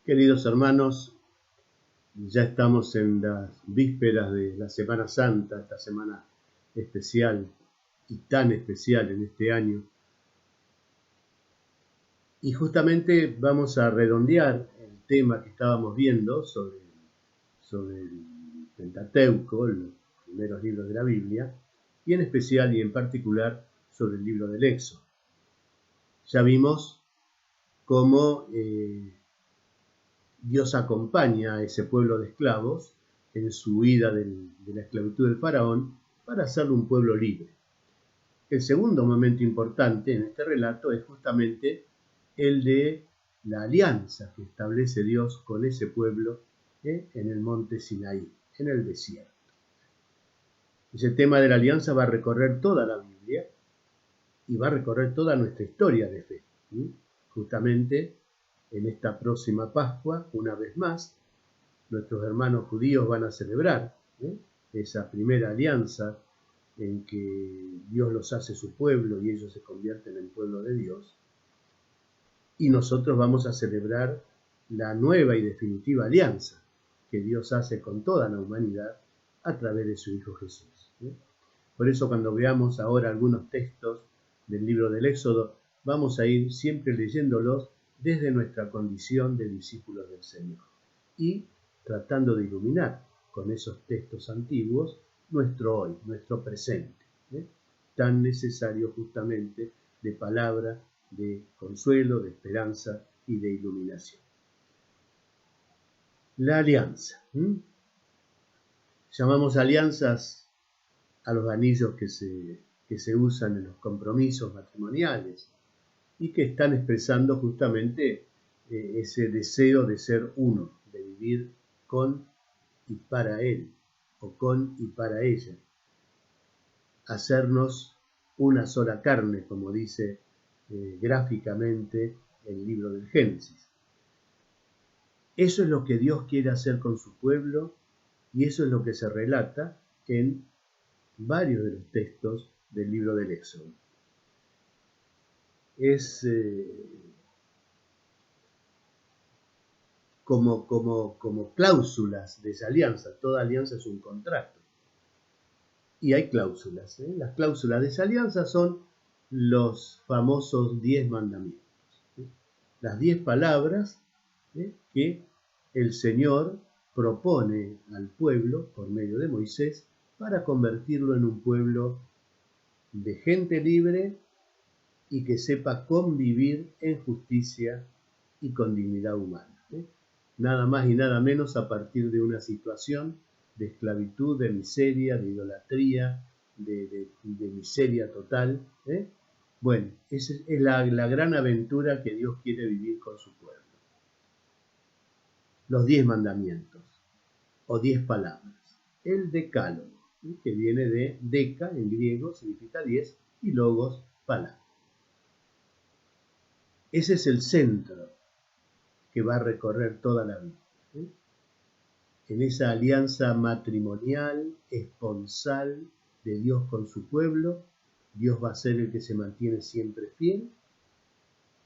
Queridos hermanos, ya estamos en las vísperas de la Semana Santa, esta semana especial y tan especial en este año. Y justamente vamos a redondear el tema que estábamos viendo sobre el Pentateuco, los primeros libros de la Biblia, y en especial y en particular sobre el libro del Éxodo. Ya vimos cómo Dios acompaña a ese pueblo de esclavos en su huida de la esclavitud del faraón para hacerlo un pueblo libre. El segundo momento importante en este relato es justamente el de la alianza que establece Dios con ese pueblo en el monte Sinaí, en el desierto. Ese tema de la alianza va a recorrer toda la Biblia y va a recorrer toda nuestra historia de fe. Justamente en esta próxima Pascua, una vez más, nuestros hermanos judíos van a celebrar esa primera alianza en que Dios los hace su pueblo y ellos se convierten en pueblo de Dios. Y nosotros vamos a celebrar la nueva y definitiva alianza que Dios hace con toda la humanidad a través de su Hijo Jesús. Por eso cuando veamos ahora algunos textos del libro del Éxodo, vamos a ir siempre leyéndolos desde nuestra condición de discípulos del Señor y tratando de iluminar con esos textos antiguos nuestro hoy, nuestro presente, tan necesario justamente de palabra, de consuelo, de esperanza y de iluminación. La alianza. Llamamos alianzas a los anillos que se usan en los compromisos matrimoniales y que están expresando justamente ese deseo de ser uno, de vivir con y para él, o con y para ella. Hacernos una sola carne, como dice gráficamente el libro del Génesis. Eso es lo que Dios quiere hacer con su pueblo y eso es lo que se relata en varios de los textos del libro del Éxodo. Es como cláusulas de esa alianza. Toda alianza es un contrato. Y hay cláusulas. Las cláusulas de esa alianza son los famosos 10 mandamientos. Las 10 palabras que el Señor propone al pueblo por medio de Moisés para convertirlo en un pueblo de gente libre y que sepa convivir en justicia y con dignidad humana. Nada más y nada menos a partir de una situación de esclavitud, de miseria, de idolatría, de miseria total. Bueno, esa es la gran aventura que Dios quiere vivir con su pueblo. Los 10 mandamientos, o 10 palabras. El decálogo, que viene de deca en griego, significa 10, y logos, palabra. Ese es el centro que va a recorrer toda la vida. En esa alianza matrimonial, esponsal de Dios con su pueblo, Dios va a ser el que se mantiene siempre fiel,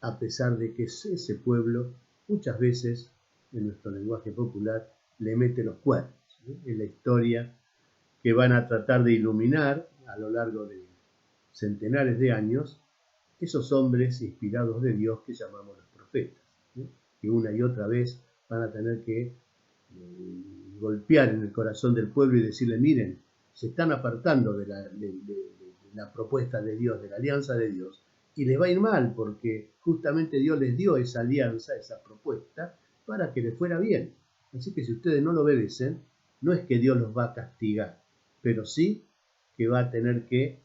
a pesar de que ese pueblo, muchas veces, en nuestro lenguaje popular, le mete los cuernos. Es la historia que van a tratar de iluminar a lo largo de centenares de años esos hombres inspirados de Dios que llamamos los profetas, que una y otra vez van a tener que golpear en el corazón del pueblo y decirle, miren, se están apartando de la propuesta de Dios, de la alianza de Dios, y les va a ir mal porque justamente Dios les dio esa alianza, esa propuesta, para que les fuera bien. Así que si ustedes no lo obedecen, no es que Dios los va a castigar, pero sí que va a tener que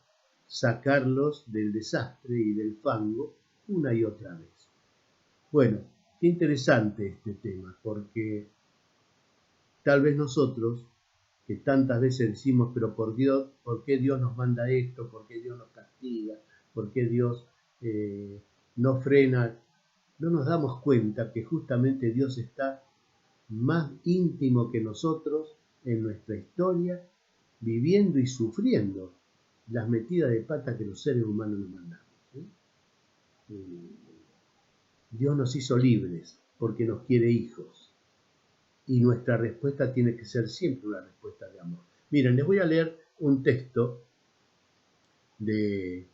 sacarlos del desastre y del fango una y otra vez. Bueno, qué interesante este tema, porque tal vez nosotros, que tantas veces decimos, pero por Dios, ¿por qué Dios nos manda esto? ¿Por qué Dios nos castiga? ¿Por qué Dios no frena? No nos damos cuenta que justamente Dios está más íntimo que nosotros en nuestra historia, viviendo y sufriendo las metidas de pata que los seres humanos nos mandamos. Dios nos hizo libres, porque nos quiere hijos. Y nuestra respuesta tiene que ser siempre una respuesta de amor. Miren, les voy a leer un texto de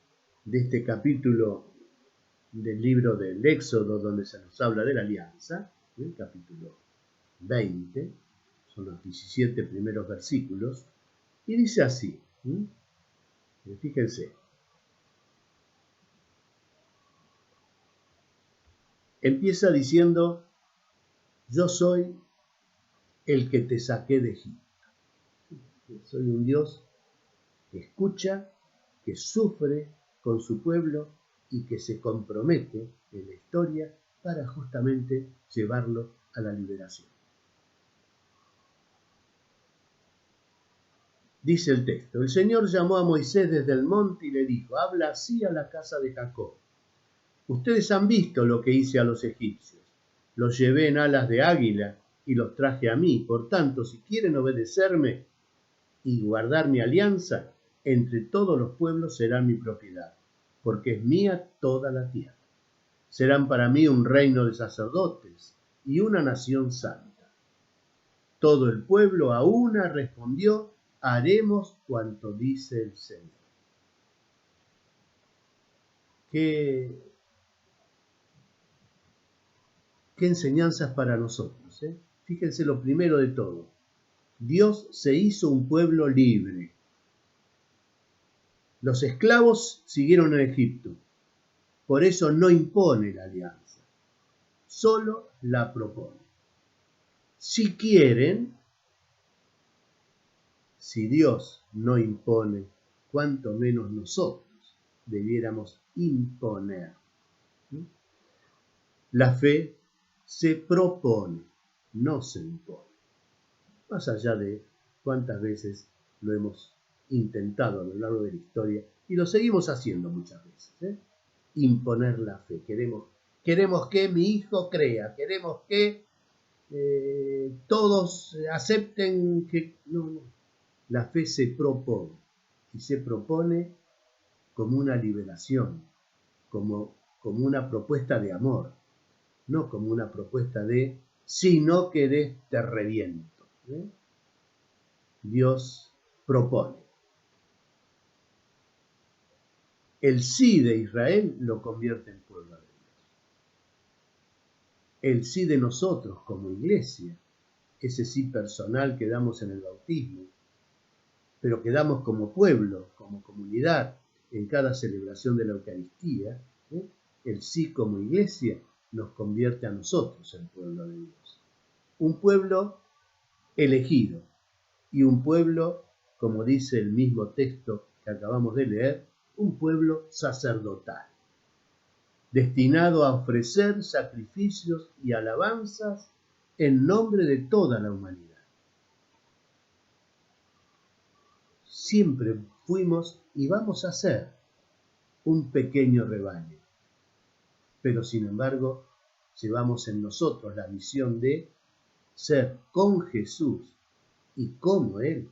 este capítulo del libro del Éxodo, donde se nos habla de la alianza, el capítulo 20, son los 17 primeros versículos, y dice así, fíjense, empieza diciendo, yo soy el que te saqué de Egipto. Soy un Dios que escucha, que sufre con su pueblo y que se compromete en la historia para justamente llevarlo a la liberación. Dice el texto, el Señor llamó a Moisés desde el monte y le dijo, habla así a la casa de Jacob. Ustedes han visto lo que hice a los egipcios. Los llevé en alas de águila y los traje a mí. Por tanto, si quieren obedecerme y guardar mi alianza, entre todos los pueblos serán mi propiedad, porque es mía toda la tierra. Serán para mí un reino de sacerdotes y una nación santa. Todo el pueblo a una respondió, haremos cuanto dice el Señor. ¿Qué enseñanzas para nosotros? Fíjense lo primero de todo. Dios se hizo un pueblo libre. Los esclavos siguieron en Egipto. Por eso no impone la alianza. Solo la propone. Si quieren, si Dios no impone, cuanto menos nosotros debiéramos imponer. La fe se propone, no se impone. Más allá de cuántas veces lo hemos intentado a lo largo de la historia, y lo seguimos haciendo muchas veces. Imponer la fe. Queremos que mi hijo crea, queremos que todos acepten que... No. La fe se propone, y se propone como una liberación, como una propuesta de amor, no como una propuesta de si no querés te reviento. Dios propone. El sí de Israel lo convierte en pueblo de Dios. El sí de nosotros como iglesia, ese sí personal que damos en el bautismo, pero que damos como pueblo, como comunidad, en cada celebración de la Eucaristía, el sí como iglesia nos convierte a nosotros en pueblo de Dios. Un pueblo elegido y un pueblo, como dice el mismo texto que acabamos de leer, un pueblo sacerdotal, destinado a ofrecer sacrificios y alabanzas en nombre de toda la humanidad. Siempre fuimos y vamos a ser un pequeño rebaño, pero sin embargo llevamos en nosotros la misión de ser con Jesús y como Él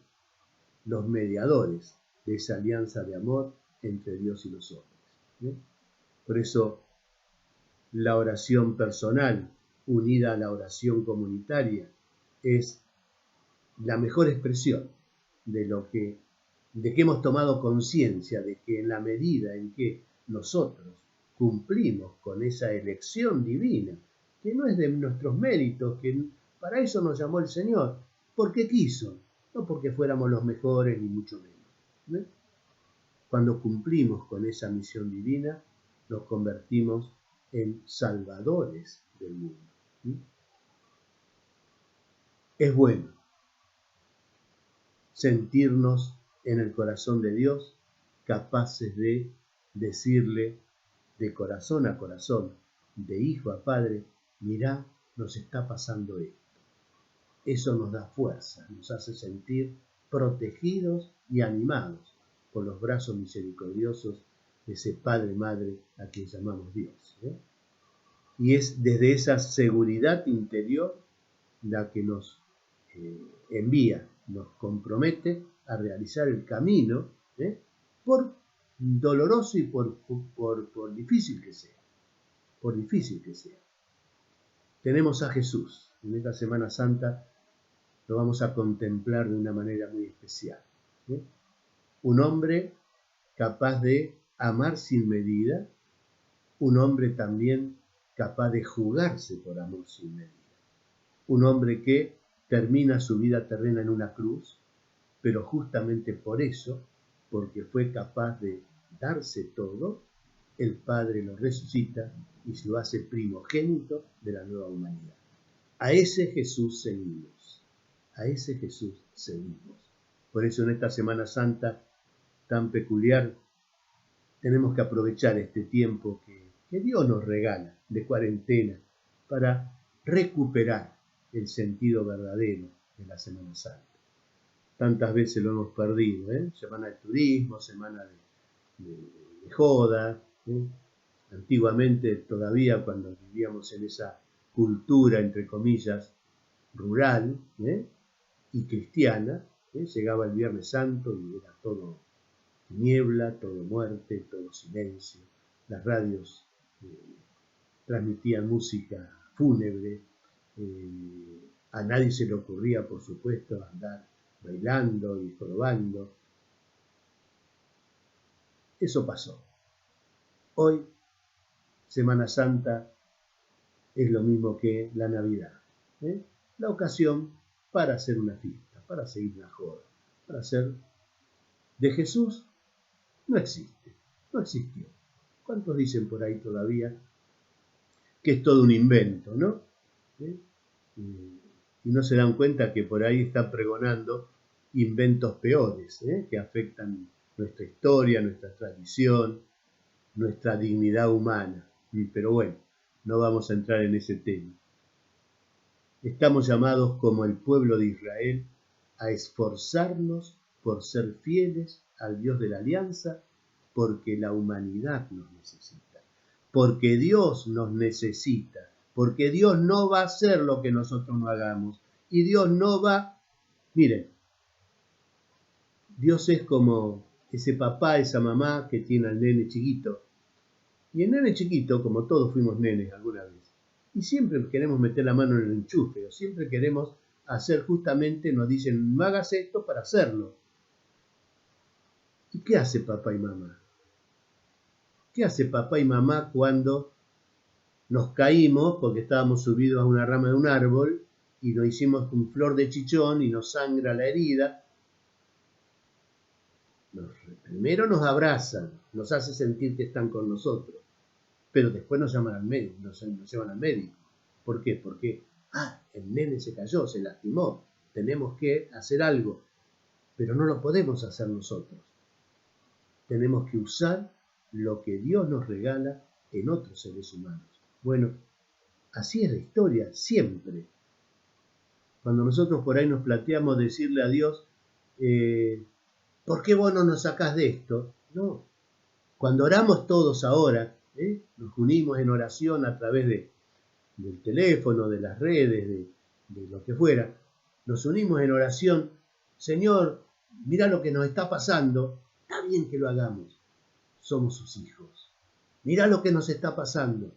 los mediadores de esa alianza de amor entre Dios y los hombres. Por eso la oración personal unida a la oración comunitaria es la mejor expresión de que hemos tomado conciencia de que en la medida en que nosotros cumplimos con esa elección divina, que no es de nuestros méritos, que para eso nos llamó el Señor, porque quiso, no porque fuéramos los mejores ni mucho menos. Cuando cumplimos con esa misión divina, nos convertimos en salvadores del mundo. Es bueno sentirnos en el corazón de Dios, capaces de decirle de corazón a corazón, de hijo a padre, mirá, nos está pasando esto. Eso nos da fuerza, nos hace sentir protegidos y animados por los brazos misericordiosos de ese Padre Madre a quien llamamos Dios. Y es desde esa seguridad interior la que nos envía, nos compromete a realizar el camino, por doloroso y por difícil que sea, tenemos a Jesús. En esta Semana Santa lo vamos a contemplar de una manera muy especial. Un hombre capaz de amar sin medida, un hombre también capaz de jugarse por amor sin medida. Un hombre que termina su vida terrena en una cruz, pero justamente por eso, porque fue capaz de darse todo, el Padre lo resucita y se lo hace primogénito de la nueva humanidad. A ese Jesús seguimos, a ese Jesús seguimos. Por eso en esta Semana Santa tan peculiar tenemos que aprovechar este tiempo que Dios nos regala de cuarentena para recuperar el sentido verdadero de la Semana Santa. Tantas veces lo hemos perdido, semana de turismo, semana de joda. Antiguamente, todavía cuando vivíamos en esa cultura, entre comillas, rural y cristiana, llegaba el Viernes Santo y era todo niebla, todo muerte, todo silencio. Las radios transmitían música fúnebre. A nadie se le ocurría, por supuesto, andar bailando y probando. Eso pasó. Hoy, Semana Santa es lo mismo que la Navidad. La ocasión para hacer una fiesta, para seguir una joda, para hacer de Jesús. No existe, no existió. ¿Cuántos dicen por ahí todavía que es todo un invento, no? Y no se dan cuenta que por ahí están pregonando inventos peores, que afectan nuestra historia, nuestra tradición, nuestra dignidad humana. Pero bueno, no vamos a entrar en ese tema. Estamos llamados como el pueblo de Israel a esforzarnos por ser fieles al Dios de la alianza, porque la humanidad nos necesita, porque Dios nos necesita, porque Dios no va a hacer lo que nosotros no hagamos, y Dios no va... Miren, Dios es como ese papá, esa mamá que tiene al nene chiquito, y el nene chiquito, como todos fuimos nenes alguna vez, y siempre queremos meter la mano en el enchufe, o siempre queremos hacer justamente, nos dicen, no hagas esto para hacerlo. ¿Y qué hace papá y mamá? ¿Qué hace papá y mamá cuando nos caímos porque estábamos subidos a una rama de un árbol y nos hicimos un flor de chichón y nos sangra la herida? Primero nos abrazan, nos hace sentir que están con nosotros, pero después nos llaman al médico, nos llevan al médico. ¿Por qué? Porque el nene se cayó, se lastimó, tenemos que hacer algo, pero no lo podemos hacer nosotros. Tenemos que usar lo que Dios nos regala en otros seres humanos. Bueno, así es la historia, siempre. Cuando nosotros por ahí nos planteamos decirle a Dios, ¿por qué vos no nos sacás de esto? No. Cuando oramos todos ahora, nos unimos en oración a través del teléfono, de las redes, de lo que fuera, nos unimos en oración, Señor, mira lo que nos está pasando, está bien que lo hagamos, somos sus hijos, mira lo que nos está pasando,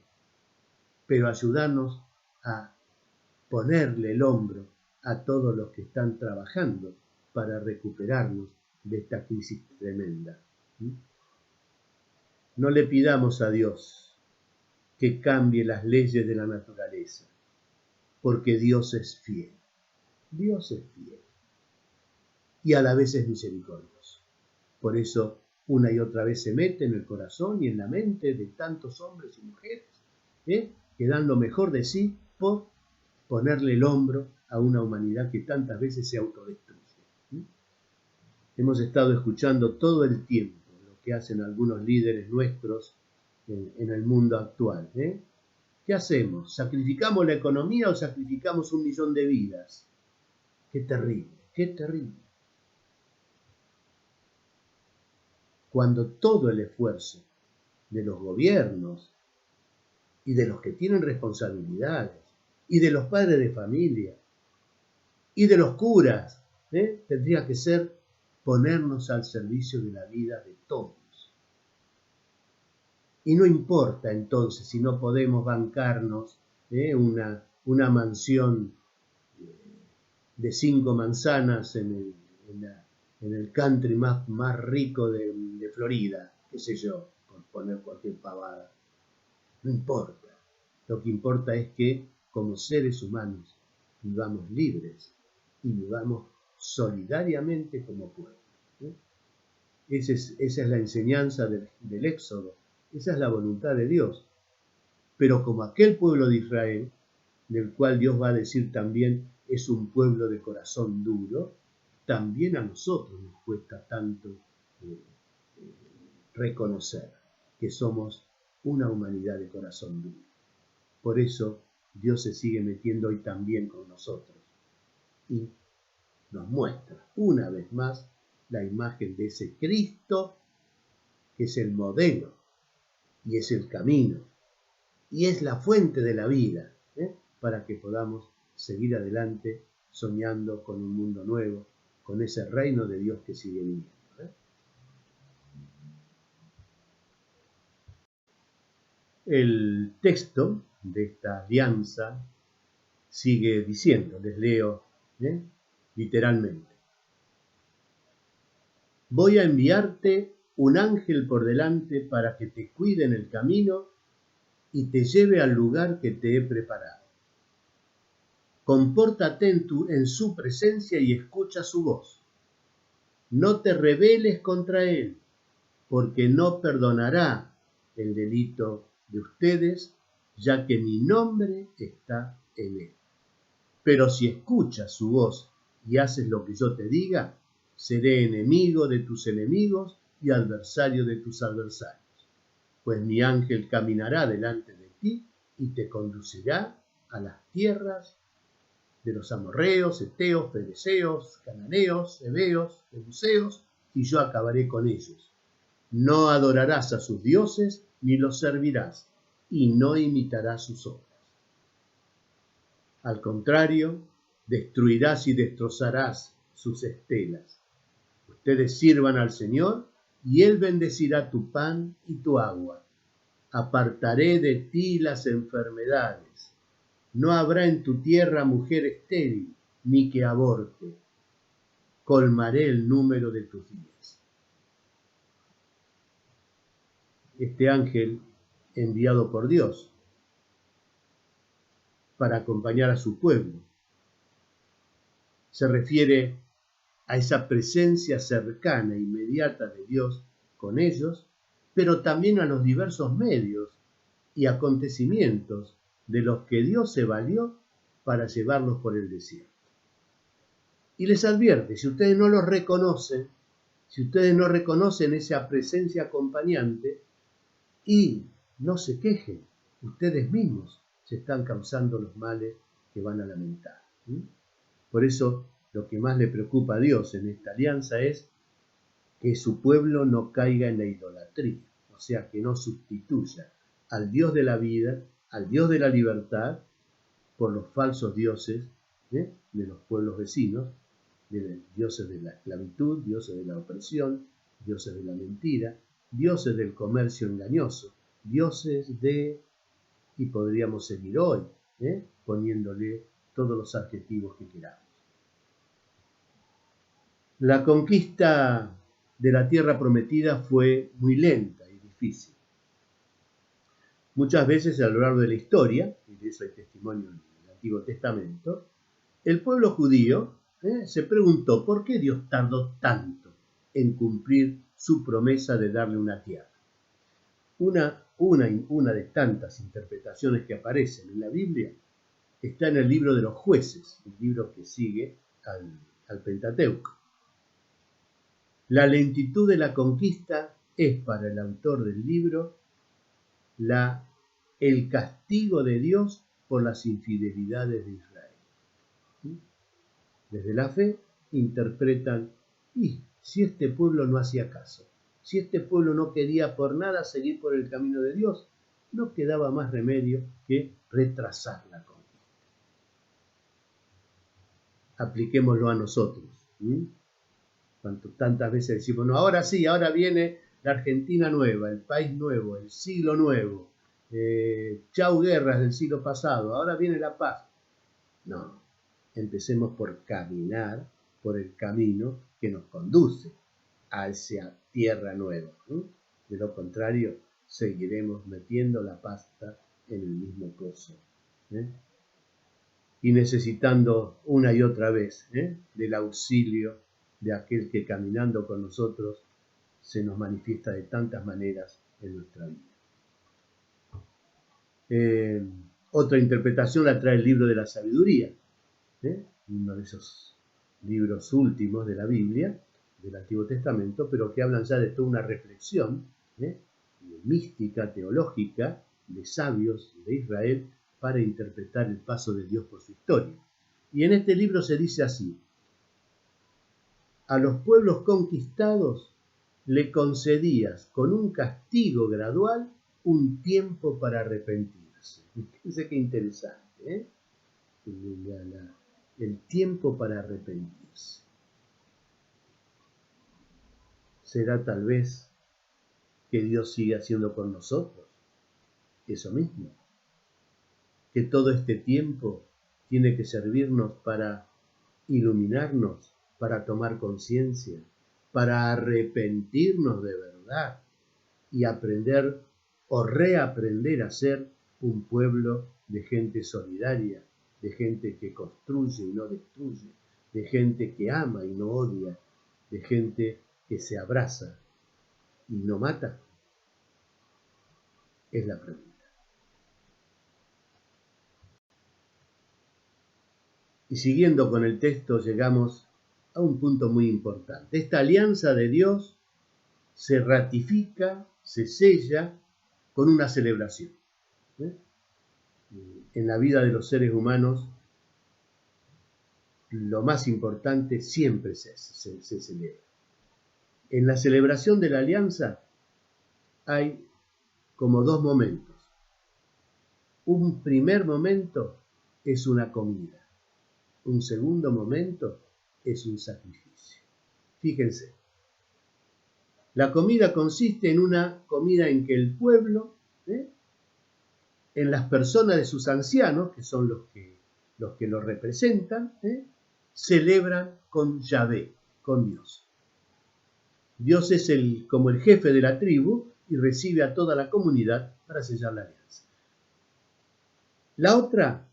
pero ayudarnos a ponerle el hombro a todos los que están trabajando para recuperarnos de esta crisis tremenda. No le pidamos a Dios que cambie las leyes de la naturaleza, porque Dios es fiel. Dios es fiel. Y a la vez es misericordioso. Por eso una y otra vez se mete en el corazón y en la mente de tantos hombres y mujeres, que dan lo mejor de sí por ponerle el hombro a una humanidad que tantas veces se autodestruye. Hemos estado escuchando todo el tiempo lo que hacen algunos líderes nuestros en el mundo actual. ¿Qué hacemos? ¿Sacrificamos la economía o sacrificamos 1 millón de vidas? Qué terrible, qué terrible. Cuando todo el esfuerzo de los gobiernos y de los que tienen responsabilidades y de los padres de familia y de los curas, tendría que ser ponernos al servicio de la vida de todos. Y no importa entonces si no podemos bancarnos una una mansión de 5 manzanas en el country más rico de Florida, qué sé yo, por poner cualquier pavada. No importa. Lo que importa es que como seres humanos vivamos libres y vivamos solidariamente como pueblo. Esa es la enseñanza del Éxodo, esa es la voluntad de Dios. Pero como aquel pueblo de Israel, del cual Dios va a decir también es un pueblo de corazón duro, también a nosotros nos cuesta tanto reconocer que somos una humanidad de corazón duro. Por eso Dios se sigue metiendo hoy también con nosotros y nos muestra una vez más la imagen de ese Cristo que es el modelo y es el camino y es la fuente de la vida, para que podamos seguir adelante soñando con un mundo nuevo, con ese reino de Dios que sigue viniendo. El texto de esta alianza sigue diciendo, les leo literalmente: voy a enviarte un ángel por delante para que te cuide en el camino y te lleve al lugar que te he preparado. Compórtate en su presencia y escucha su voz. No te rebeles contra él, porque no perdonará el delito de ustedes, ya que mi nombre está en él. Pero si escuchas su voz y haces lo que yo te diga, seré enemigo de tus enemigos y adversario de tus adversarios. Pues mi ángel caminará delante de ti y te conducirá a las tierras de los amorreos, heteos, fereceos, cananeos, heveos, jebuseos, y yo acabaré con ellos. No adorarás a sus dioses ni los servirás, y no imitarás sus obras. Al contrario, destruirás y destrozarás sus estelas. Ustedes sirvan al Señor, y Él bendecirá tu pan y tu agua. Apartaré de ti las enfermedades. No habrá en tu tierra mujer estéril, ni que aborte. Colmaré el número de tus días. Este ángel, enviado por Dios para acompañar a su pueblo, se refiere a esa presencia cercana, inmediata de Dios con ellos, pero también a los diversos medios y acontecimientos de los que Dios se valió para llevarlos por el desierto. Y les advierte, si ustedes no los reconocen, si ustedes no reconocen esa presencia acompañante, y no se quejen, ustedes mismos se están causando los males que van a lamentar. Por eso, lo que más le preocupa a Dios en esta alianza es que su pueblo no caiga en la idolatría, o sea, que no sustituya al Dios de la vida, al Dios de la libertad, por los falsos dioses de los pueblos vecinos, de dioses de la esclavitud, dioses de la opresión, dioses de la mentira, dioses del comercio engañoso, dioses de, y podríamos seguir hoy, poniéndole todos los adjetivos que queramos. La conquista de la tierra prometida fue muy lenta y difícil. Muchas veces a lo largo de la historia, y de eso hay testimonio en el Antiguo Testamento, el pueblo judío se preguntó por qué Dios tardó tanto en cumplir su promesa de darle una tierra. Una de tantas interpretaciones que aparecen en la Biblia está en el libro de los Jueces, el libro que sigue al Pentateuco. La lentitud de la conquista es para el autor del libro el castigo de Dios por las infidelidades de Israel. Desde la fe interpretan, y si este pueblo no hacía caso, si este pueblo no quería por nada seguir por el camino de Dios, no quedaba más remedio que retrasar la conquista. Apliquémoslo a nosotros. Tantas veces decimos, no, ahora sí, ahora viene la Argentina nueva, el país nuevo, el siglo nuevo, chau guerras del siglo pasado, ahora viene la paz. No, empecemos por caminar por el camino que nos conduce hacia tierra nueva. De lo contrario, seguiremos metiendo la pasta en el mismo pozo. Y necesitando una y otra vez del auxilio de aquel que caminando con nosotros se nos manifiesta de tantas maneras en nuestra vida. Otra interpretación la trae el libro de la sabiduría, uno de esos libros últimos de la Biblia, del Antiguo Testamento, pero que hablan ya de toda una reflexión mística, teológica, de sabios de Israel para interpretar el paso de Dios por su historia. Y en este libro se dice así: a los pueblos conquistados le concedías con un castigo gradual un tiempo para arrepentirse. Fíjense qué interesante, el tiempo para arrepentirse. ¿Será tal vez que Dios sigue haciendo con nosotros eso mismo? Que todo este tiempo tiene que servirnos para iluminarnos, para tomar conciencia, para arrepentirnos de verdad y aprender o reaprender a ser un pueblo de gente solidaria, de gente que construye y no destruye, de gente que ama y no odia, de gente que se abraza y no mata. Es la pregunta. Y siguiendo con el texto llegamos a un punto muy importante. Esta alianza de Dios se ratifica, se sella con una celebración. En la vida de los seres humanos, lo más importante siempre se celebra. En la celebración de la alianza hay como dos momentos. Un primer momento es una comida. Un segundo momento es un sacrificio. Fíjense, la comida consiste en una comida en que el pueblo, en las personas de sus ancianos, que son los que lo representan, celebran con Yahvé, con Dios. Dios es como el jefe de la tribu y recibe a toda la comunidad para sellar la alianza. La otra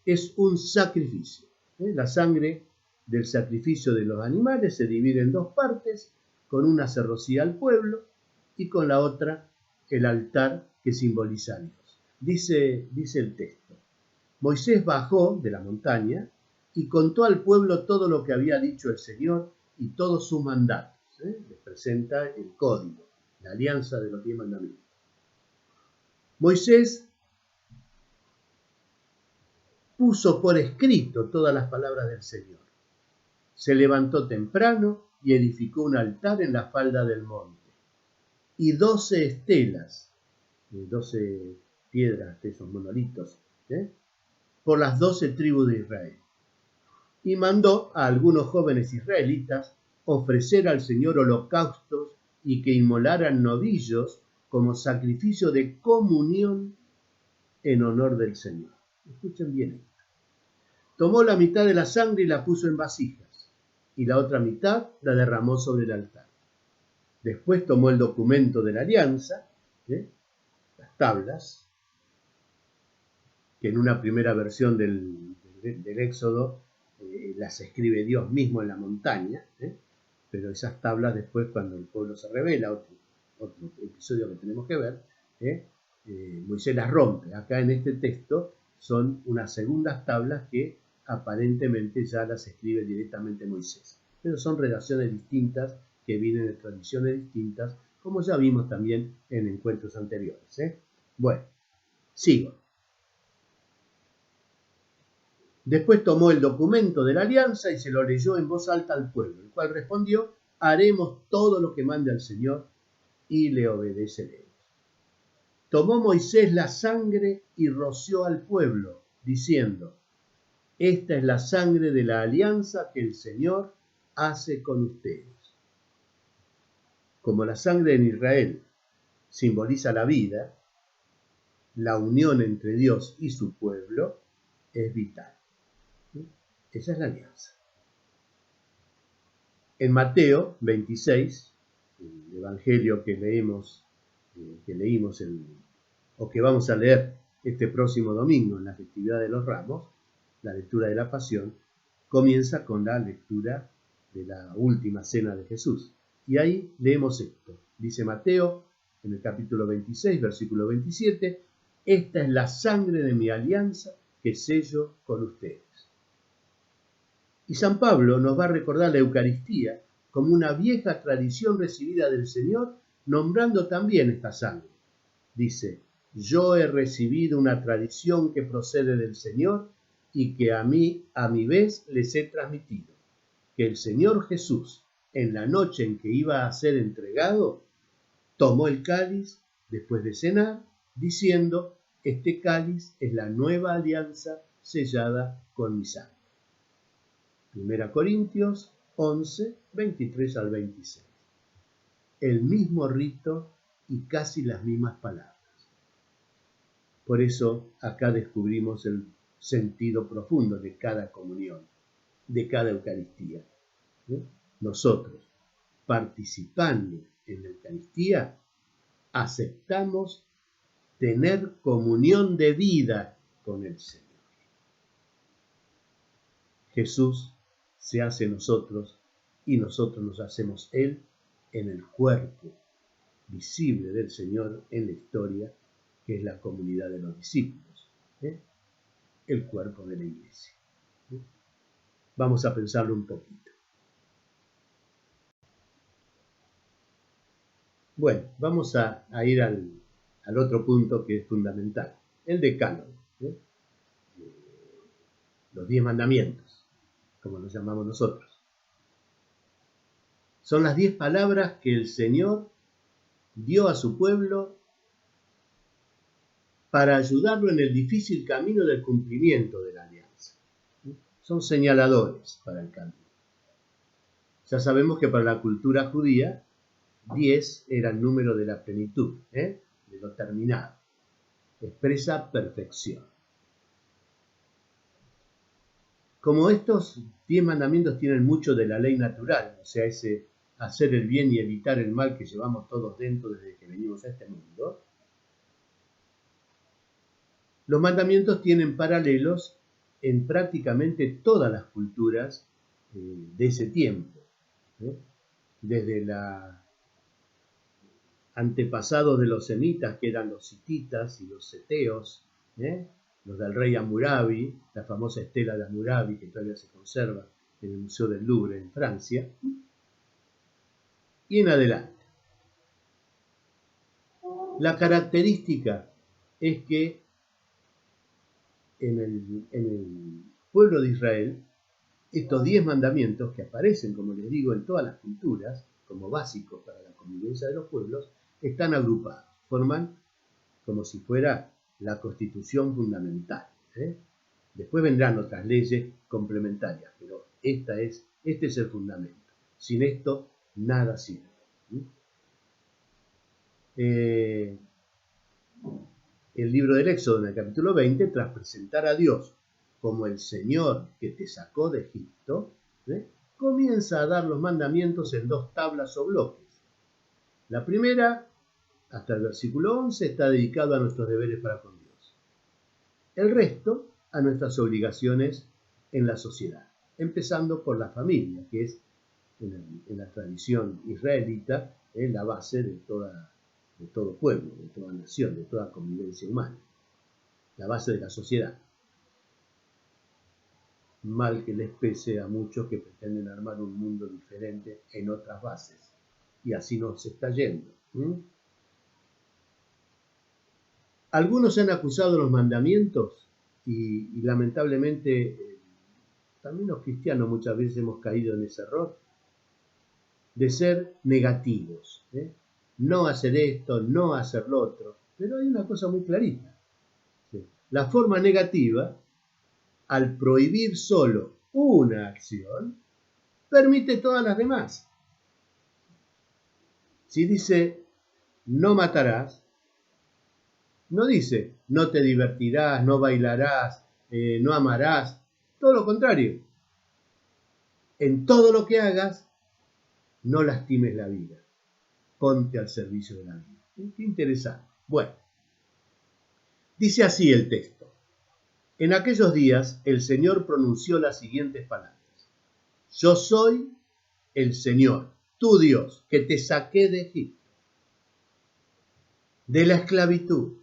es un sacrificio. La sangre del sacrificio de los animales se divide en dos partes, con una se rocía al pueblo y con la otra el altar que simboliza a Dios. Dice el texto: Moisés bajó de la montaña y contó al pueblo todo lo que había dicho el Señor y todos sus mandatos. Les presenta el código, la alianza de los 10 mandamientos. Moisés puso por escrito todas las palabras del Señor. Se levantó temprano y edificó un altar en la falda del monte. Y 12 estelas, 12 piedras de esos monolitos, por las 12 tribus de Israel. Y mandó a algunos jóvenes israelitas ofrecer al Señor holocaustos y que inmolaran novillos como sacrificio de comunión en honor del Señor. Escuchen bien esto. Tomó la mitad de la sangre y la puso en vasijas, y la otra mitad la derramó sobre el altar. Después tomó el documento de la alianza, las tablas, que en una primera versión del Éxodo las escribe Dios mismo en la montaña, pero esas tablas después, cuando el pueblo se rebela, otro episodio que tenemos que ver, Moisés las rompe. Acá en este texto son unas segundas tablas que aparentemente ya las escribe directamente Moisés, pero son redacciones distintas que vienen de tradiciones distintas, como ya vimos también en encuentros anteriores. Bueno, sigo. Después tomó el documento de la alianza y se lo leyó en voz alta al pueblo, el cual respondió: haremos todo lo que mande al Señor y le obedeceremos. Tomó Moisés la sangre y roció al pueblo, diciendo: esta es la sangre de la alianza que el Señor hace con ustedes. Como la sangre en Israel simboliza la vida, la unión entre Dios y su pueblo es vital. Esa es la alianza. En Mateo 26, el evangelio que leímos o que vamos a leer este próximo domingo en la festividad de los Ramos, la lectura de la Pasión, comienza con la lectura de la última cena de Jesús. Y ahí leemos esto. Dice Mateo, en el capítulo 26, versículo 27, esta es la sangre de mi alianza que sello con ustedes. Y San Pablo nos va a recordar la Eucaristía como una vieja tradición recibida del Señor, nombrando también esta sangre. Dice, yo he recibido una tradición que procede del Señor y que a mí, a mi vez, les he transmitido, que el Señor Jesús, en la noche en que iba a ser entregado, tomó el cáliz después de cenar, diciendo, este cáliz es la nueva alianza sellada con mi sangre. 1 Corintios 11, 23 al 26. El mismo rito y casi las mismas palabras. Por eso acá descubrimos el sentido profundo de cada comunión, de cada Eucaristía. Nosotros, participando en la Eucaristía, aceptamos tener comunión de vida con el Señor. Jesús se hace nosotros y nosotros nos hacemos Él en el cuerpo visible del Señor en la historia, que es la comunidad de los discípulos, el cuerpo de la iglesia. Vamos a pensarlo un poquito. Bueno, vamos a ir al otro punto que es fundamental, el decálogo, los 10 mandamientos, como los llamamos nosotros. Son las 10 palabras que el Señor dio a su pueblo para ayudarlo en el difícil camino del cumplimiento de la alianza. Son señaladores para el camino. Ya sabemos que para la cultura judía, 10 era el número de la plenitud, de lo terminado. Expresa perfección. Como estos 10 mandamientos tienen mucho de la ley natural, o sea, ese hacer el bien y evitar el mal que llevamos todos dentro desde que venimos a este mundo, los mandamientos tienen paralelos en prácticamente todas las culturas de ese tiempo. Desde la antepasados de los semitas, que eran los hititas y los seteos, los del rey Hammurabi, la famosa estela de Hammurabi que todavía se conserva en el Museo del Louvre en Francia, y en adelante. La característica es que en el pueblo de Israel, estos 10 mandamientos que aparecen, como les digo, en todas las culturas, como básicos para la convivencia de los pueblos, están agrupados, forman como si fuera la constitución fundamental. Después vendrán otras leyes complementarias, pero este es el fundamento. Sin esto, nada sirve. El libro del Éxodo, en el capítulo 20, tras presentar a Dios como el Señor que te sacó de Egipto, comienza a dar los mandamientos en 2 tablas o bloques. La primera, hasta el versículo 11, está dedicado a nuestros deberes para con Dios. El resto, a nuestras obligaciones en la sociedad, empezando por la familia, que es, en la tradición israelita, la base de todo pueblo, de toda nación, de toda convivencia humana, la base de la sociedad. Mal que les pese a muchos que pretenden armar un mundo diferente en otras bases, y así nos está yendo. Algunos han acusado los mandamientos y lamentablemente también los cristianos muchas veces hemos caído en ese error de ser negativos. No hacer esto, no hacer lo otro. Pero hay una cosa muy clarita. La forma negativa, al prohibir solo una acción, permite todas las demás. Si dice no matarás, no dice no te divertirás, no bailarás, no amarás. Todo lo contrario. En todo lo que hagas, no lastimes la vida. Ponte al servicio de la vida. Qué interesante. Bueno, dice así el texto. En aquellos días el Señor pronunció las siguientes palabras. Yo soy el Señor, tu Dios, que te saqué de Egipto, de la esclavitud.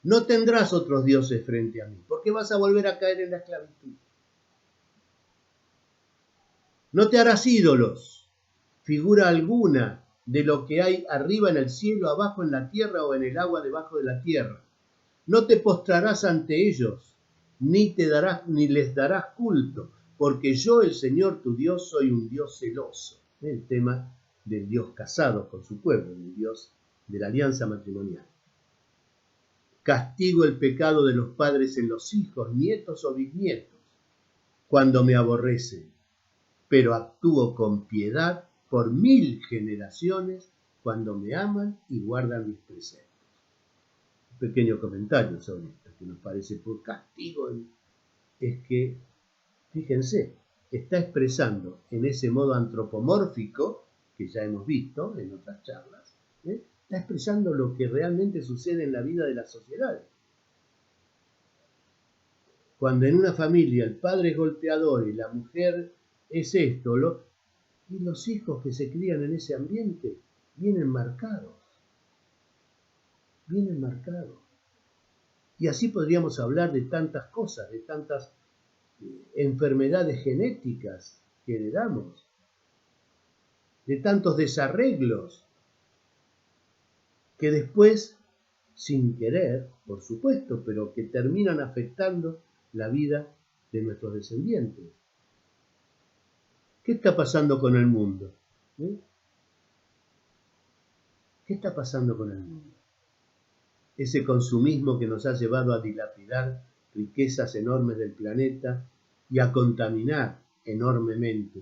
No tendrás otros dioses frente a mí, porque vas a volver a caer en la esclavitud. No te harás ídolos, figura alguna de lo que hay arriba en el cielo, abajo en la tierra o en el agua debajo de la tierra. No te postrarás ante ellos, ni les darás culto, porque yo, el Señor tu Dios, soy un Dios celoso. El tema del Dios casado con su pueblo, del Dios de la alianza matrimonial. Castigo el pecado de los padres en los hijos, nietos o bisnietos, cuando me aborrecen, pero actúo con piedad por 1000 generaciones cuando me aman y guardan mis preceptos. Un pequeño comentario sobre esto, que nos parece por castigo, es que, fíjense, está expresando en ese modo antropomórfico, que ya hemos visto en otras charlas, está expresando lo que realmente sucede en la vida de las sociedades. Cuando en una familia el padre es golpeador y la mujer es esto, y los hijos que se crían en ese ambiente vienen marcados. Vienen marcados. Y así podríamos hablar de tantas cosas, de tantas enfermedades genéticas que heredamos, de tantos desarreglos que después, sin querer, por supuesto, pero que terminan afectando la vida de nuestros descendientes. ¿Qué está pasando con el mundo? ¿Qué está pasando con el mundo? Ese consumismo que nos ha llevado a dilapidar riquezas enormes del planeta y a contaminar enormemente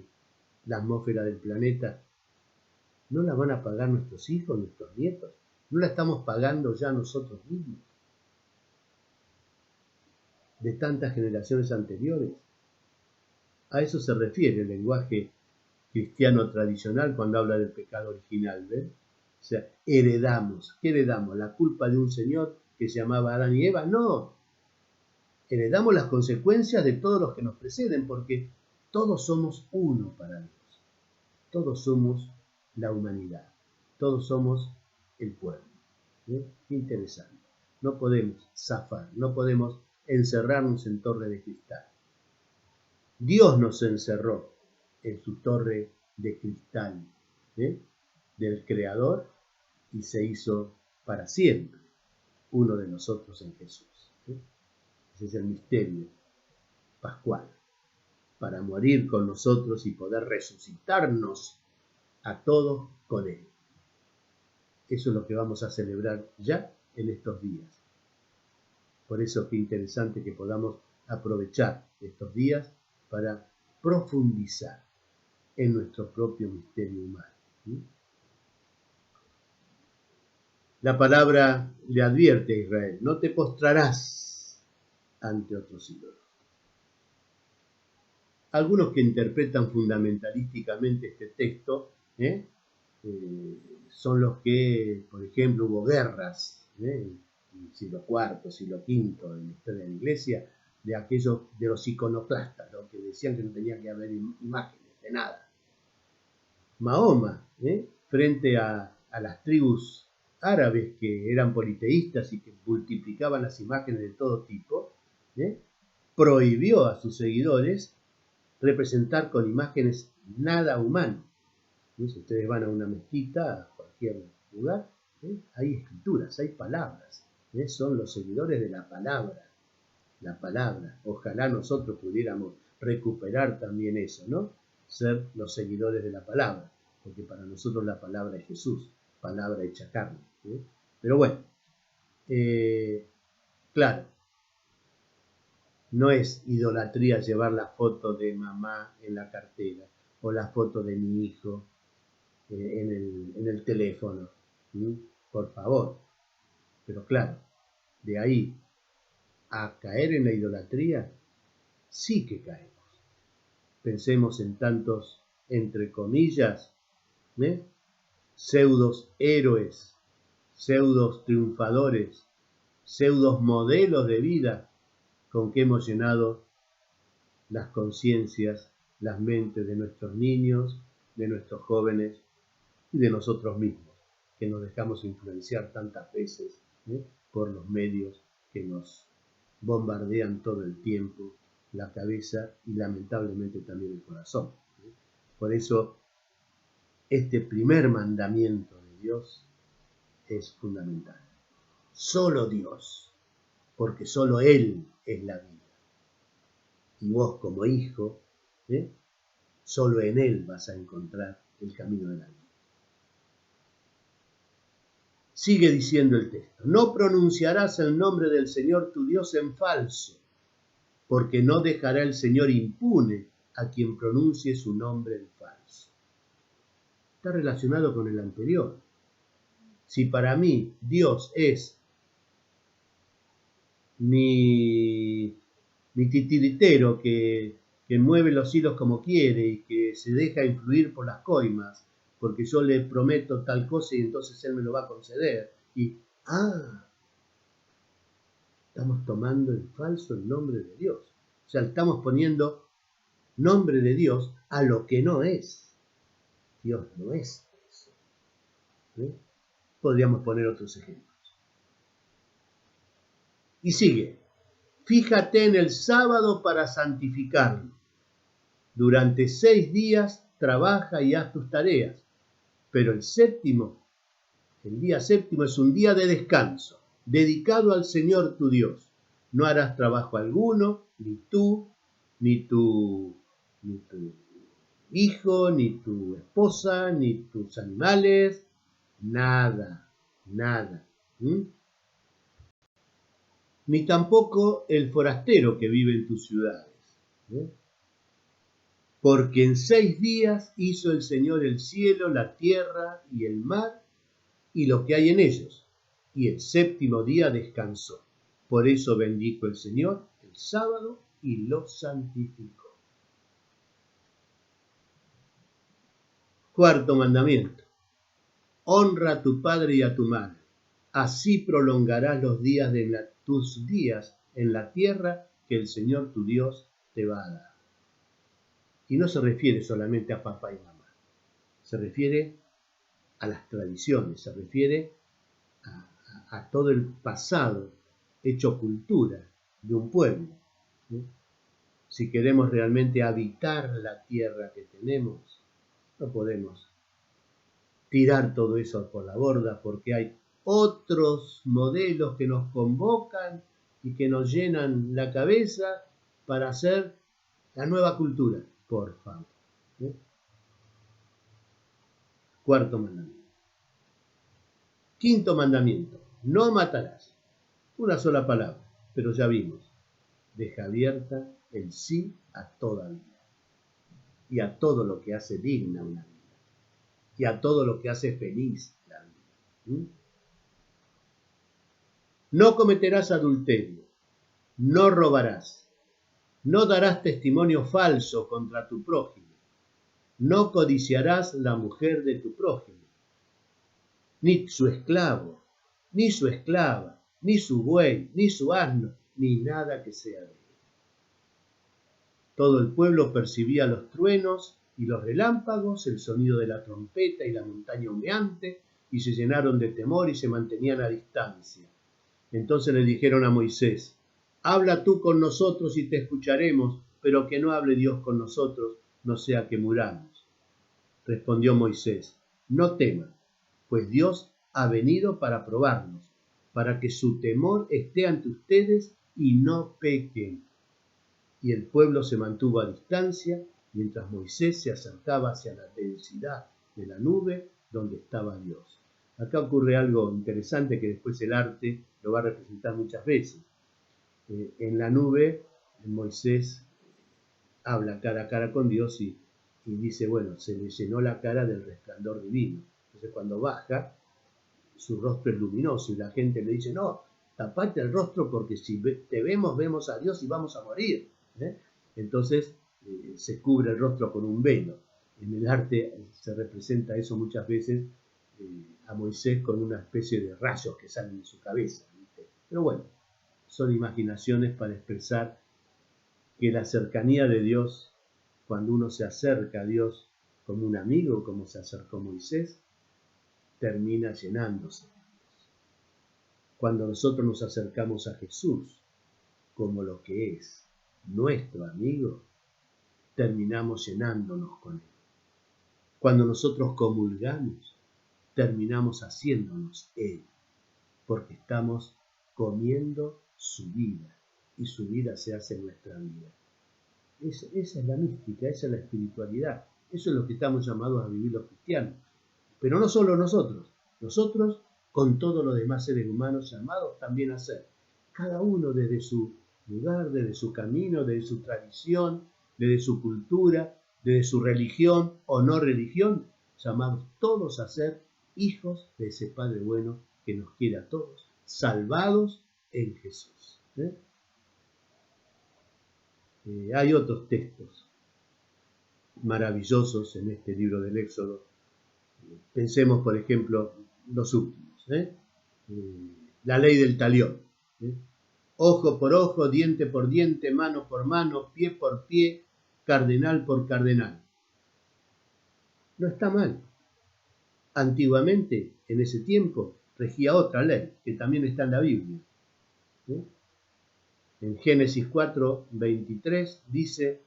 la atmósfera del planeta, ¿no la van a pagar nuestros hijos, nuestros nietos? ¿No la estamos pagando ya nosotros mismos? De tantas generaciones anteriores. A eso se refiere el lenguaje cristiano tradicional cuando habla del pecado original, ¿ven? O sea, heredamos. ¿Qué heredamos? ¿La culpa de un señor que se llamaba Adán y Eva? No. Heredamos las consecuencias de todos los que nos preceden, porque todos somos uno para Dios. Todos somos la humanidad. Todos somos el pueblo. Qué interesante. No podemos zafar, no podemos encerrarnos en torre de cristal. Dios nos encerró en su torre de cristal del Creador y se hizo para siempre uno de nosotros en Jesús. Ese es el misterio pascual, para morir con nosotros y poder resucitarnos a todos con Él. Eso es lo que vamos a celebrar ya en estos días. Por eso qué interesante que podamos aprovechar estos días para profundizar en nuestro propio misterio humano. La palabra le advierte a Israel, no te postrarás ante otros ídolos. Algunos que interpretan fundamentalísticamente este texto son los que, por ejemplo, hubo guerras en el siglo IV, siglo V, en la historia de la Iglesia, de aquellos, de los iconoclastas, ¿no? Que decían que no tenía que haber imágenes de nada. Mahoma, frente a las tribus árabes que eran politeístas y que multiplicaban las imágenes de todo tipo, prohibió a sus seguidores representar con imágenes nada humano. Si ustedes van a una mezquita, a cualquier lugar, hay escrituras, hay palabras, son los seguidores de la palabra. La palabra, ojalá nosotros pudiéramos recuperar también eso, ¿no? Ser los seguidores de la palabra, porque para nosotros la palabra es Jesús, palabra hecha carne. Pero bueno, claro, no es idolatría llevar la foto de mamá en la cartera o la foto de mi hijo en el teléfono, por favor. Pero claro, de ahí a caer en la idolatría sí que caemos. Pensemos en tantos, entre comillas, pseudos héroes, pseudos triunfadores, pseudos modelos de vida con que hemos llenado las conciencias, las mentes de nuestros niños, de nuestros jóvenes y de nosotros mismos, que nos dejamos influenciar tantas veces por los medios que nos bombardean todo el tiempo la cabeza y lamentablemente también el corazón. Por eso, este primer mandamiento de Dios es fundamental. Solo Dios, porque solo Él es la vida. Y vos como hijo, solo en Él vas a encontrar el camino de la vida. Sigue diciendo el texto, no pronunciarás el nombre del Señor tu Dios en falso, porque no dejará el Señor impune a quien pronuncie su nombre en falso. Está relacionado con el anterior. Si para mí Dios es mi titiritero que mueve los hilos como quiere y que se deja influir por las coimas, porque yo le prometo tal cosa y entonces Él me lo va a conceder. Y, estamos tomando en falso el nombre de Dios. O sea, estamos poniendo nombre de Dios a lo que no es. Dios no es eso. Podríamos poner otros ejemplos. Y sigue. Fíjate en el sábado para santificarlo. Durante 6 días trabaja y haz tus tareas, pero el día séptimo es un día de descanso, dedicado al Señor tu Dios. No harás trabajo alguno, ni tú, ni tu hijo, ni tu esposa, ni tus animales, nada. Ni tampoco el forastero que vive en tus ciudades. Porque en 6 días hizo el Señor el cielo, la tierra y el mar y lo que hay en ellos, y el séptimo día descansó. Por eso bendijo el Señor el sábado y lo santificó. Cuarto mandamiento. Honra a tu padre y a tu madre. Así prolongarás los días de tus días en la tierra que el Señor tu Dios te va a dar. Y no se refiere solamente a papá y mamá. Se refiere a las tradiciones, se refiere a todo el pasado hecho cultura de un pueblo. Si queremos realmente habitar la tierra que tenemos, no podemos tirar todo eso por la borda porque hay otros modelos que nos convocan y que nos llenan la cabeza para hacer la nueva cultura. Por favor. Cuarto mandamiento. Quinto mandamiento. No matarás. Una sola palabra, pero ya vimos. Deja abierta el sí a toda vida. Y a todo lo que hace digna una vida. Y a todo lo que hace feliz la vida. No cometerás adulterio. No robarás. No darás testimonio falso contra tu prójimo. No codiciarás la mujer de tu prójimo, ni su esclavo, ni su esclava, ni su buey, ni su asno, ni nada que sea de él. Todo el pueblo percibía los truenos y los relámpagos, el sonido de la trompeta y la montaña humeante, y se llenaron de temor y se mantenían a distancia. Entonces le dijeron a Moisés, habla tú con nosotros y te escucharemos, pero que no hable Dios con nosotros, no sea que muramos. Respondió Moisés, no teman, pues Dios ha venido para probarnos, para que su temor esté ante ustedes y no pequen. Y el pueblo se mantuvo a distancia, mientras Moisés se acercaba hacia la densidad de la nube donde estaba Dios. Acá ocurre algo interesante que después el arte lo va a representar muchas veces. En la nube, Moisés habla cara a cara con Dios y dice, bueno, se le llenó la cara del resplandor divino. Entonces cuando baja, su rostro es luminoso y la gente le dice, no, tapate el rostro porque si te vemos, vemos a Dios y vamos a morir. entonces se cubre el rostro con un velo. En el arte se representa eso muchas veces, a Moisés con una especie de rayos que salen de su cabeza, ¿viste? Pero bueno, son imaginaciones para expresar que la cercanía de Dios, cuando uno se acerca a Dios como un amigo, como se acercó Moisés, termina llenándose. Cuando nosotros nos acercamos a Jesús como lo que es nuestro amigo, terminamos llenándonos con Él. Cuando nosotros comulgamos, terminamos haciéndonos Él, porque estamos comiendo su vida, y su vida se hace nuestra vida. Esa es la mística, esa es la espiritualidad, eso es lo que estamos llamados a vivir los cristianos. Pero no solo nosotros con todos los demás seres humanos llamados también a ser, cada uno desde su lugar, desde su camino, desde su tradición, desde su cultura, desde su religión o no religión, llamados todos a ser hijos de ese Padre bueno que nos quiere a todos, salvados en Jesús. Hay otros textos maravillosos en este libro del Éxodo. Pensemos, por ejemplo, los últimos. La ley del talión. Ojo por ojo, diente por diente, mano por mano, pie por pie, cardenal por cardenal. No está mal. Antiguamente, en ese tiempo, regía otra ley, que también está en la Biblia. En Génesis 4:23 dice,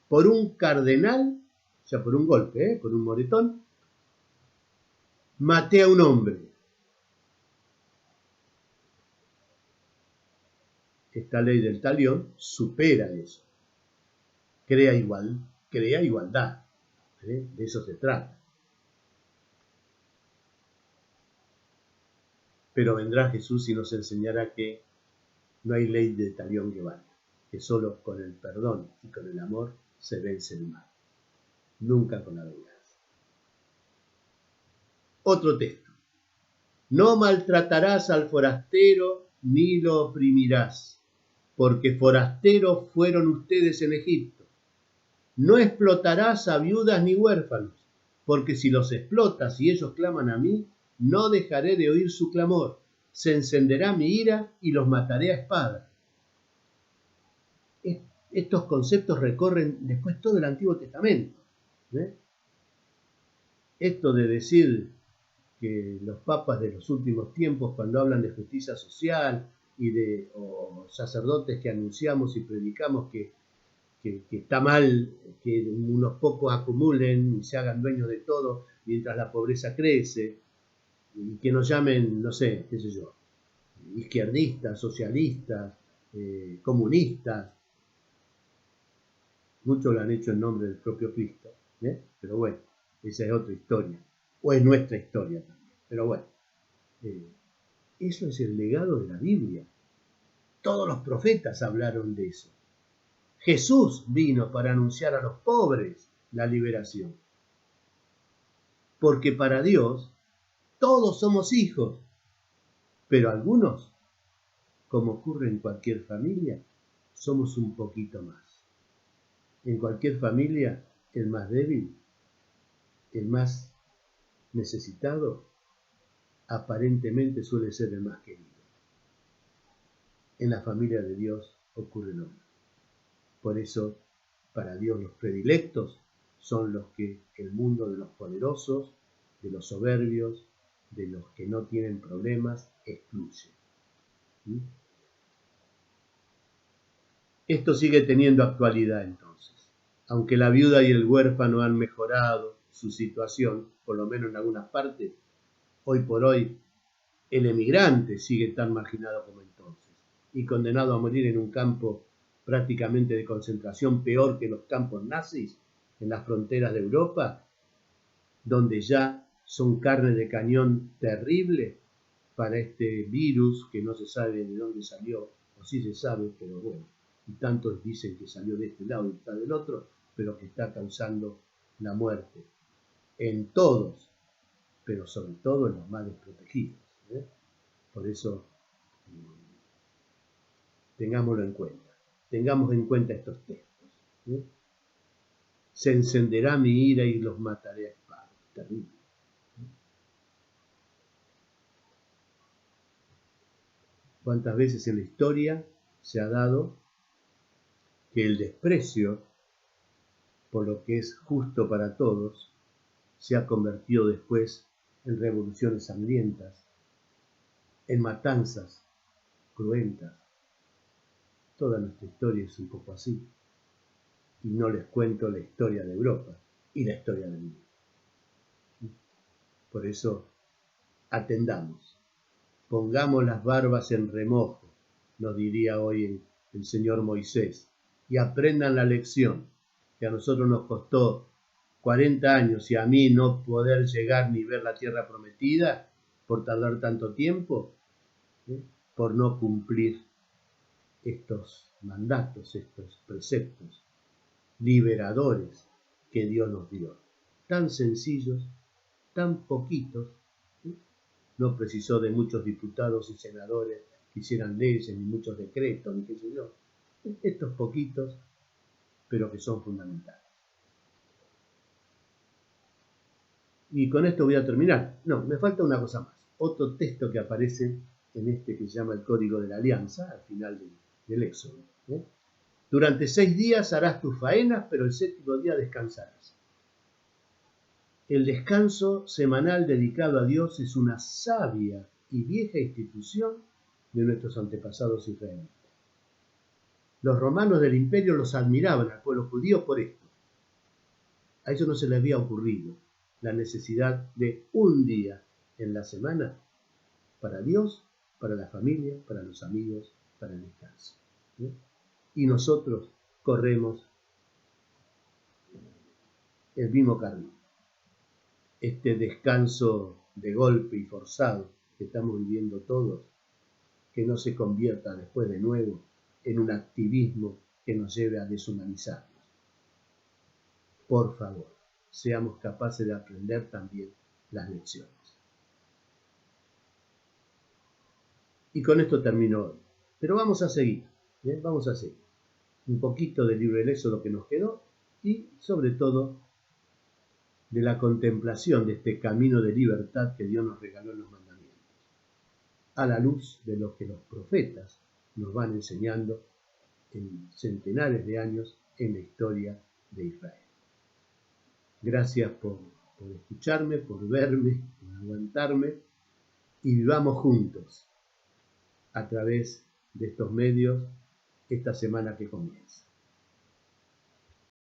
por un cardenal, o sea, por un golpe, por un moretón, maté a un hombre. Esta ley del talión supera eso. Crea igualdad. De eso se trata. Pero vendrá Jesús y nos enseñará que no hay ley de talión que valga, que solo con el perdón y con el amor se vence el mal, nunca con la venganza. Otro texto. No maltratarás al forastero ni lo oprimirás, porque forasteros fueron ustedes en Egipto. No explotarás a viudas ni huérfanos, porque si los explotas y ellos claman a mí, no dejaré de oír su clamor. Se encenderá mi ira y los mataré a espada. Estos conceptos recorren después todo el Antiguo Testamento. Esto de decir que los papas de los últimos tiempos, cuando hablan de justicia social o sacerdotes que anunciamos y predicamos que está mal que unos pocos acumulen y se hagan dueños de todo mientras la pobreza crece, y que nos llamen, no sé, qué sé yo, izquierdistas, socialistas, comunistas. Muchos lo han hecho en nombre del propio Cristo, pero bueno, esa es otra historia, o es nuestra historia también, pero bueno, eso es el legado de la Biblia. Todos los profetas hablaron de eso. Jesús vino para anunciar a los pobres la liberación. Porque para Dios todos somos hijos, pero algunos, como ocurre en cualquier familia, somos un poquito más. En cualquier familia, el más débil, el más necesitado, aparentemente suele ser el más querido. En la familia de Dios ocurre lo mismo. Por eso, para Dios los predilectos son los que el mundo de los poderosos, de los soberbios, de los que no tienen problemas, excluye. Esto sigue teniendo actualidad entonces. Aunque la viuda y el huérfano han mejorado su situación, por lo menos en algunas partes, hoy por hoy el emigrante sigue tan marginado como entonces y condenado a morir en un campo prácticamente de concentración, peor que los campos nazis en las fronteras de Europa, donde ya son carne de cañón terrible para este virus que no se sabe de dónde salió, o sí se sabe, pero bueno, y tantos dicen que salió de este lado y está del otro, pero que está causando la muerte en todos, pero sobre todo en los más desprotegidos. Por eso, tengámoslo en cuenta. Tengamos en cuenta estos textos. Se encenderá mi ira y los mataré a espada. Terrible. ¿Cuántas veces en la historia se ha dado que el desprecio por lo que es justo para todos se ha convertido después en revoluciones sangrientas, en matanzas cruentas? Toda nuestra historia es un poco así. Y no les cuento la historia de Europa y la historia del mundo. Por eso, atendamos, pongamos las barbas en remojo, nos diría hoy el señor Moisés, y aprendan la lección que a nosotros nos costó 40 años y a mí no poder llegar ni ver la tierra prometida por tardar tanto tiempo, por no cumplir estos mandatos, estos preceptos liberadores que Dios nos dio, tan sencillos, tan poquitos. No precisó de muchos diputados y senadores que hicieran leyes, ni muchos decretos, ni qué sé yo. Estos poquitos, pero que son fundamentales. Y con esto voy a terminar. No, me falta una cosa más. Otro texto que aparece en este que se llama el Código de la Alianza, al final del Éxodo. Durante 6 días harás tus faenas, pero el 7º día descansarás. El descanso semanal dedicado a Dios es una sabia y vieja institución de nuestros antepasados israelitas. Los romanos del imperio los admiraban al pueblo judío por esto. A ellos no se les había ocurrido la necesidad de un día en la semana para Dios, para la familia, para los amigos, para el descanso. Y nosotros corremos el mismo camino. Este descanso de golpe y forzado que estamos viviendo todos, que no se convierta después de nuevo en un activismo que nos lleve a deshumanizarnos. Por favor, seamos capaces de aprender también las lecciones. Y con esto termino hoy. Pero vamos a seguir, vamos a seguir. Un poquito del libro del Éxodo que nos quedó y sobre todo de la contemplación de este camino de libertad que Dios nos regaló en los mandamientos, a la luz de lo que los profetas nos van enseñando en centenares de años en la historia de Israel. Gracias por escucharme, por verme, por aguantarme, y vivamos juntos a través de estos medios esta semana que comienza.